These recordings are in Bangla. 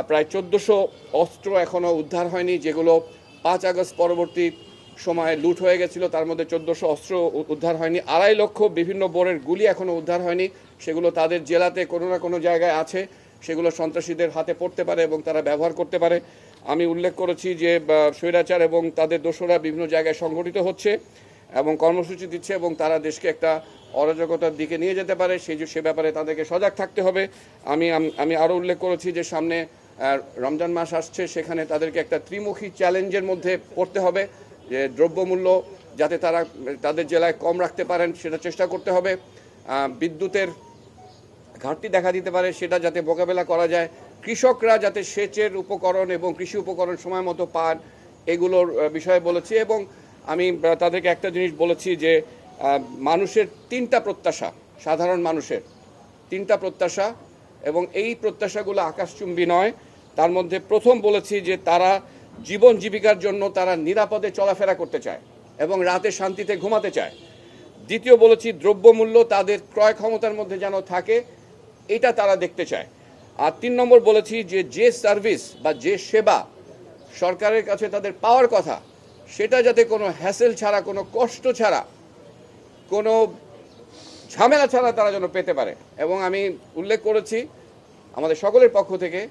প্রায় ১৪০০ অস্ত্র এখনও উদ্ধার হয়নি, যেগুলো ৫ আগস্ট পরবর্তী সময়ে লুট হয়ে গেছিল। তার মধ্যে ১৪০০ অস্ত্র উদ্ধার হয়নি। ২.৫ লক্ষ বিভিন্ন বোরের গুলি এখনও উদ্ধার হয়নি। সেগুলো তাদের জেলাতে কোনো না কোনো জায়গায় আছে, সেগুলো সন্ত্রাসীদের হাতে পড়তে পারে এবং তারা ব্যবহার করতে পারে। আমি উল্লেখ করেছি যে স্বৈরাচার এবং তাদের দোসররা বিভিন্ন জায়গায় সংগঠিত হচ্ছে এবং কর্মসূচি দিচ্ছে এবং তারা দেশকে একটা অরাজকতার দিকে নিয়ে যেতে পারে, সে ব্যাপারে তাদেরকে সজাগ থাকতে হবে। আমি আরও উল্লেখ করেছি যে সামনে রমজান মাস আসছে, সেখানে তাদেরকে একটা ত্রিমুখী চ্যালেঞ্জের মধ্যে পড়তে হবে, যে দ্রব্যমূল্য যাতে তারা তাদের জেলায় কম রাখতে পারেন সেটা চেষ্টা করতে হবে। বিদ্যুতের ঘাটতি দেখা দিতে পারে, সেটা যাতে মোকাবেলা করা যায়। কৃষকরা যাতে সেচের উপকরণ এবং কৃষি উপকরণ সময় মতো পান, এগুলোর বিষয়ে বলেছি। এবং আমি তাদেরকে একটা জিনিস বলেছি যে মানুষের ৩টা প্রত্যাশা, সাধারণ মানুষের 3টা প্রত্যাশা, এবং এই প্রত্যাশাগুলো আকাশচুম্বী নয়। তার মধ্যে প্রথম বলেছি যে তারা জীবন জীবিকার জন্য তারা নিরাপদে চলাফেরা করতে চায় এবং রাতে শান্তিতে ঘুমাতে চায়। দ্বিতীয় বলেছি দ্রব্যমূল্য তাদের ক্রয় ক্ষমতার মধ্যে যেন থাকে, এটা তারা দেখতে চায়। আর ৩ নম্বর বলেছি যে সার্ভিস বা যে সেবা সরকারের কাছে তাদের পাওয়ার কথা, সেটা যাতে কোনো হ্যাসেল ছাড়া, কোনো কষ্ট ছাড়া, কোনো ঝামেলা ছাড়া তারা যেন পেতে পারে। এবং আমি উল্লেখ করেছি আমাদের সকলের পক্ষ থেকে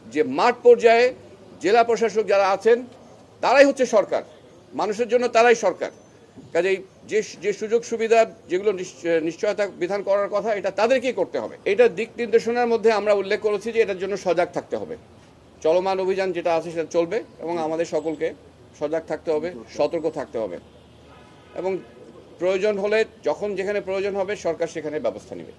যে মাঠ পর্যায়ে জেলা প্রশাসক যারা আছেন তারাই হচ্ছে সরকার, মানুষের জন্য তারাই সরকার। কাজেই যে সুযোগ সুবিধা যেগুলো নিশ্চয়তা বিধান করার কথা, এটা তাদেরকেই করতে হবে। এটা দিক নির্দেশনার মধ্যে আমরা উল্লেখ করেছি যে এটার জন্য সজাগ থাকতে হবে। চলমান অভিযান যেটা আছে সেটা চলবে এবং আমাদের সকলকে সজাগ থাকতে হবে, সতর্ক থাকতে হবে এবং প্রয়োজন হলে যখন যেখানে প্রয়োজন হবে সরকার সেখানে ব্যবস্থা নেবে।